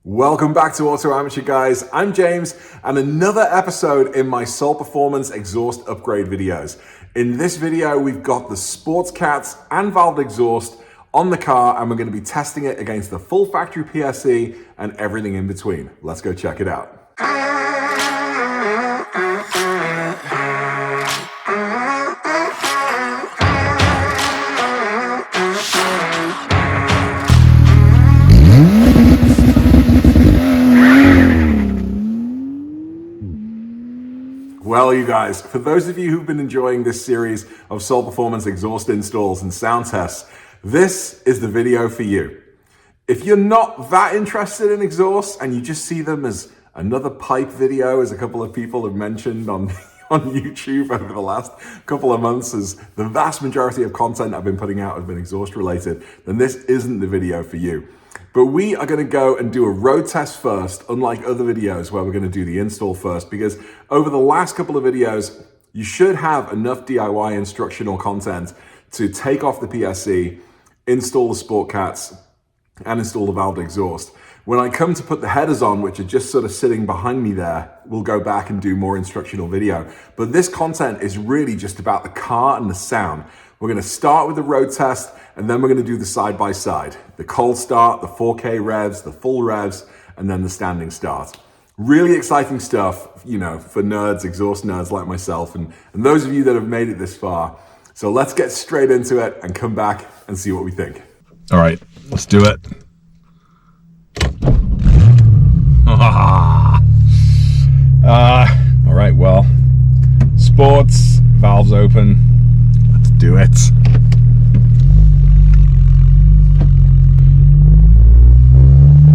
Welcome back to Auto Amateur, guys. I'm James, and another episode in my Soul Performance exhaust upgrade videos. In this video, we've got the Sports Cats and valved exhaust on the car, and we're going to be testing it against the full factory PSE and everything in between. Let's go check it out. Well, you guys, for those of you who've been enjoying this series of Soul Performance exhaust installs and sound tests, this is the video for you. If you're not that interested in exhausts and you just see them as another pipe video, as a couple of people have mentioned on YouTube over the last couple of months, as the vast majority of content I've been putting out has been exhaust related, then this isn't the video for you. But we are going to go and do a road test first, unlike other videos where we're going to do the install first, because over the last couple of videos, you should have enough DIY instructional content to take off the PSE, install the Sport Cats, and install the valved exhaust. When I come to put the headers on, which are just sort of sitting behind me there, we'll go back and do more instructional video. But this content is really just about the car and the sound. We're going to start with the road test, and then we're going to do the side-by-side. The cold start, the 4K revs, the full revs, and then the standing start. Really exciting stuff, you know, for nerds, exhaust nerds like myself, and those of you that have made it this far. So let's get straight into it and come back and see what we think. All right, let's do it. All right, well, sports, valves open. Let's do it.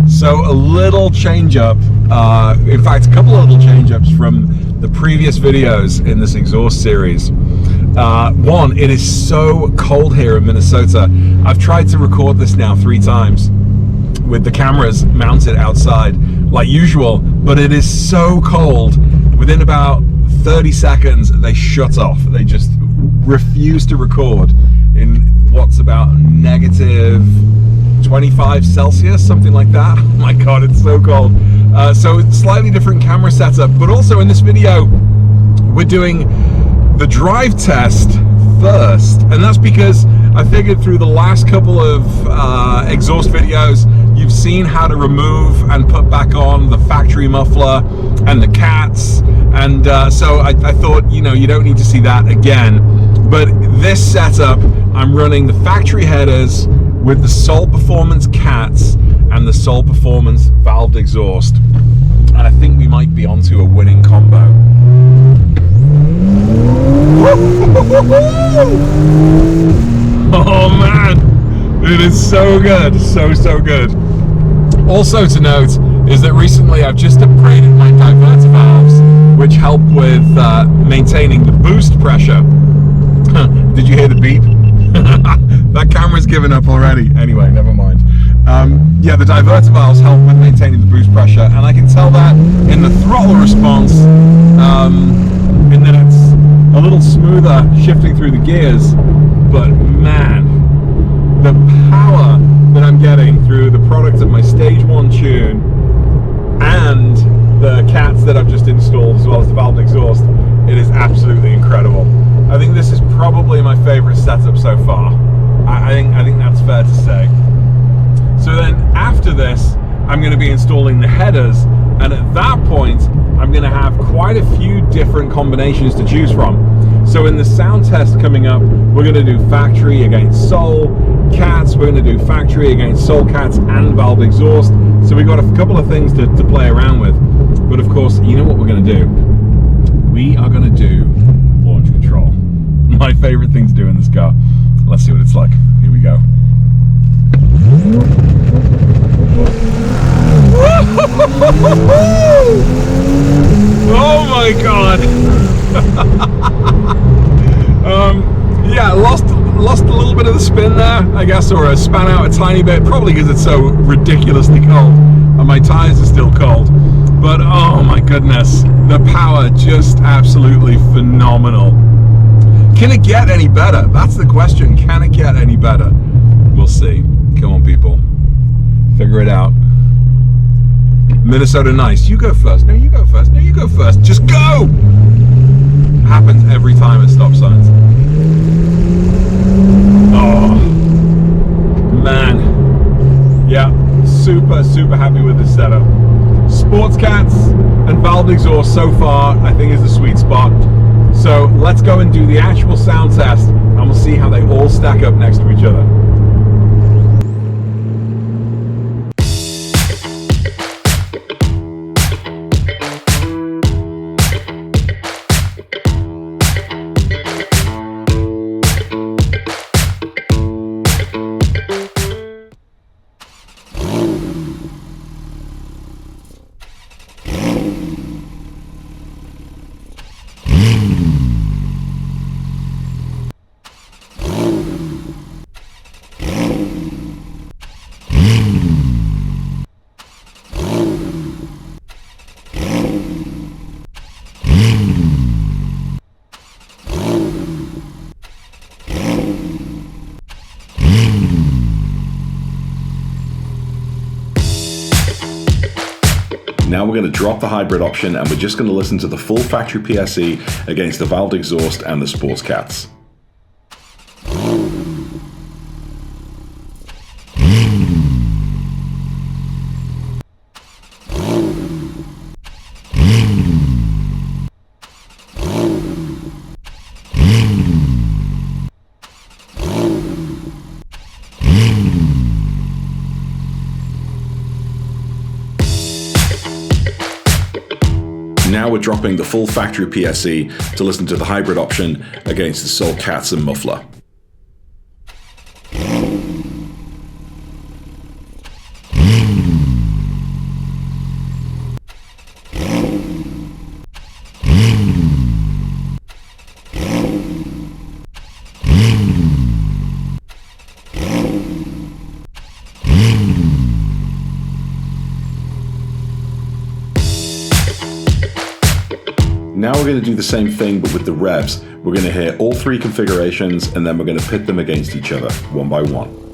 So a little change up, in fact, a couple of little change ups from the previous videos in this exhaust series. One, it is so cold here in Minnesota. I've tried to record this now 3 times with the cameras mounted outside like usual, but it is so cold. Within about 30 seconds, they shut off. They just refuse to record in what's about negative 25 Celsius, something like that. Oh my God, it's so cold. So it's slightly different camera setup, but also in this video, we're doing the drive test first. And that's because I figured through the last couple of exhaust videos, you've seen how to remove and put back on the factory muffler and the cats. And so I thought, you know, you don't need to see that again. But this setup, I'm running the factory headers with the Soul Performance cats and the Soul Performance valved exhaust. And I think we might be onto a winning combo. Oh man, it is so good, so good. Also to note is that recently I've just upgraded my diverter valves, which help with maintaining the boost pressure. Did you hear the beep? That camera's given up already. Anyway, never mind. Yeah, the diverter valves help with maintaining the boost pressure, and I can tell that in the throttle response, in that it's a little smoother shifting through the gears. But man, the power that I'm getting through the product of my stage 1 tune and the cats that I've just installed, as well as the valved exhaust, it is absolutely incredible. I think this is probably my favorite setup so far. I think that's fair to say. So then after this, I'm going to be installing the headers, and at that point, I'm going to have quite a few different combinations to choose from. So in the sound test coming up, we're going to do factory against Soul Cats, we're going to do factory against Soul Cats and valved exhaust. So we've got a couple of things to play around with. But of course, you know what we're going to do? We are going to do launch control. My favorite thing to do in this car. Let's see what it's like. Here we go. Oh my God. Yeah, lost a little bit of the spin there, I guess, or span out a tiny bit, probably because it's so ridiculously cold and my tires are still cold. But oh my goodness, the power just absolutely phenomenal. Can it get any better? That's the question. Can it get any better? We'll see. Come on, people. Figure it out. Minnesota nice. You go first. No, you go first. No, you go first. Just go! Happens every time at stop signs. Oh, man. Yeah, super happy with this setup. Sports cats and valved exhaust so far, I think, is the sweet spot. So let's go and do the actual sound test, and we'll see how they all stack up next to each other. Now we're going to drop the hybrid option and we're just going to listen to the full factory PSE against the valved exhaust and the sports cats. Now we're dropping the full factory PSE to listen to the hybrid option against the Soul Cats and muffler. Now we're going to do the same thing but with the revs. We're going to hear all three configurations and then we're going to pit them against each other, one by one.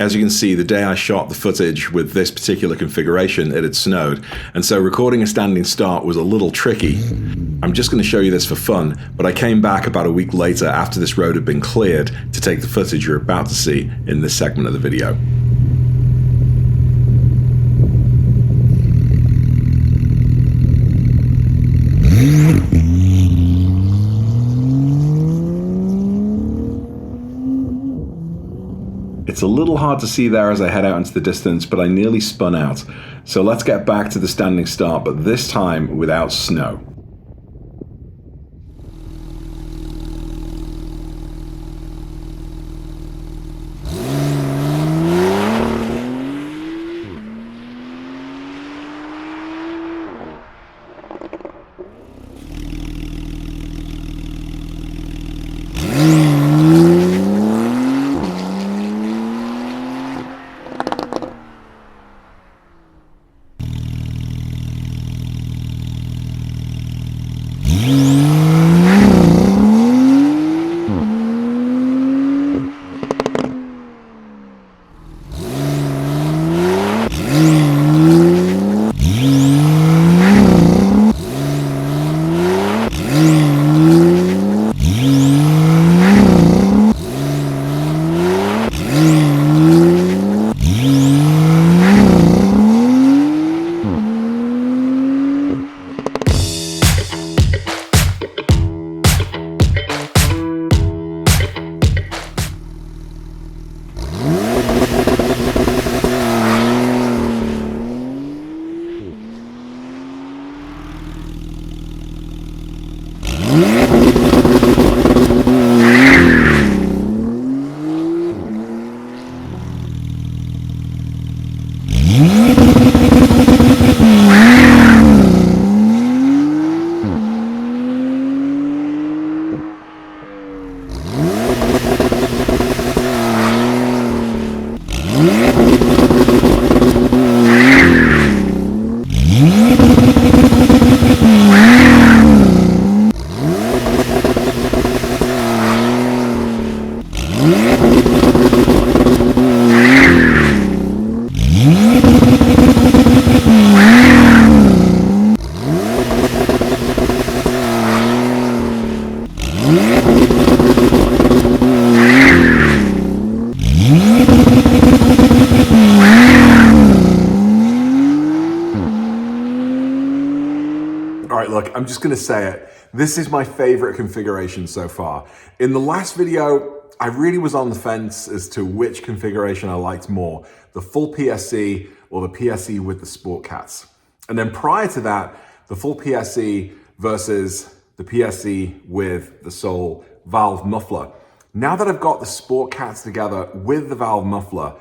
As you can see, the day I shot the footage with this particular configuration, it had snowed, and so recording a standing start was a little tricky. I'm just going to show you this for fun, but I came back about a week later after this road had been cleared to take the footage you're about to see in this segment of the video. It's a little hard to see there as I head out into the distance, but I nearly spun out. So let's get back to the standing start, but this time without snow. All right, look, I'm just gonna say it. This is my favorite configuration so far. In the last video, I really was on the fence as to which configuration I liked more, the full PSC or the PSC with the Sport Cats. And then prior to that, the full PSC versus the PSC with the Soul valve muffler. Now that I've got the Sport Cats together with the valve muffler,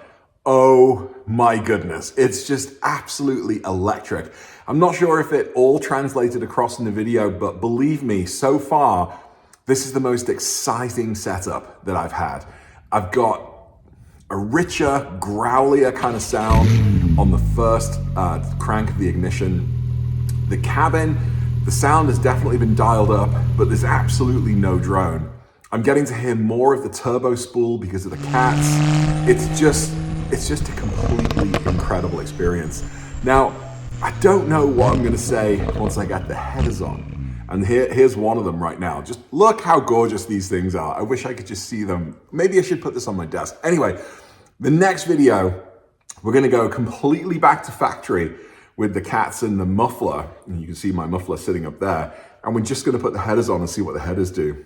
oh my goodness, it's just absolutely electric. I'm not sure if it all translated across in the video, but believe me, so far, this is the most exciting setup that I've had. I've got a richer, growlier kind of sound on the first crank of the ignition. The cabin, the sound has definitely been dialed up, but there's absolutely no drone. I'm getting to hear more of the turbo spool because of the cats. It's just a completely incredible experience. Now, I don't know what I'm gonna say once I get the headers on. And here's one of them right now. Just look how gorgeous these things are. I wish I could just see them. Maybe I should put this on my desk. Anyway, the next video, we're gonna go completely back to factory with the cats and the muffler. And you can see my muffler sitting up there. And we're just gonna put the headers on and see what the headers do.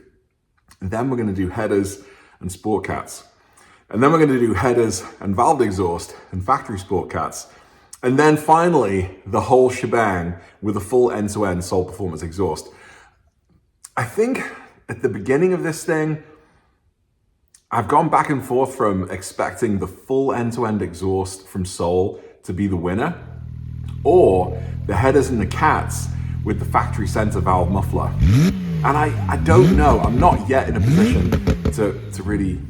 And then we're gonna do headers and Sport Cats. And then we're gonna do headers and valve exhaust and factory Sport Cats. And then finally, the whole shebang with a full end-to-end Soul Performance exhaust. I think at the beginning of this thing, I've gone back and forth from expecting the full end-to-end exhaust from Soul to be the winner, or the headers and the cats with the factory center valve muffler. And I don't know, I'm not yet in a position to really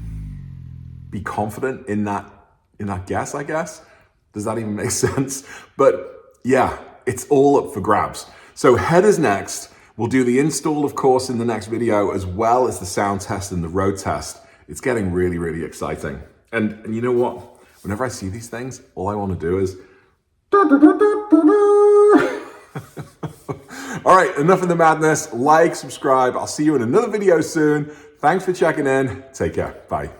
be confident in that guess, I guess. Does that even make sense? But yeah, it's all up for grabs. So headers next. We'll do the install, of course, in the next video, as well as the sound test and the road test. It's getting really, really exciting. And you know what? Whenever I see these things, all I want to do is... All right, enough of the madness. Like, subscribe. I'll see you in another video soon. Thanks for checking in. Take care. Bye.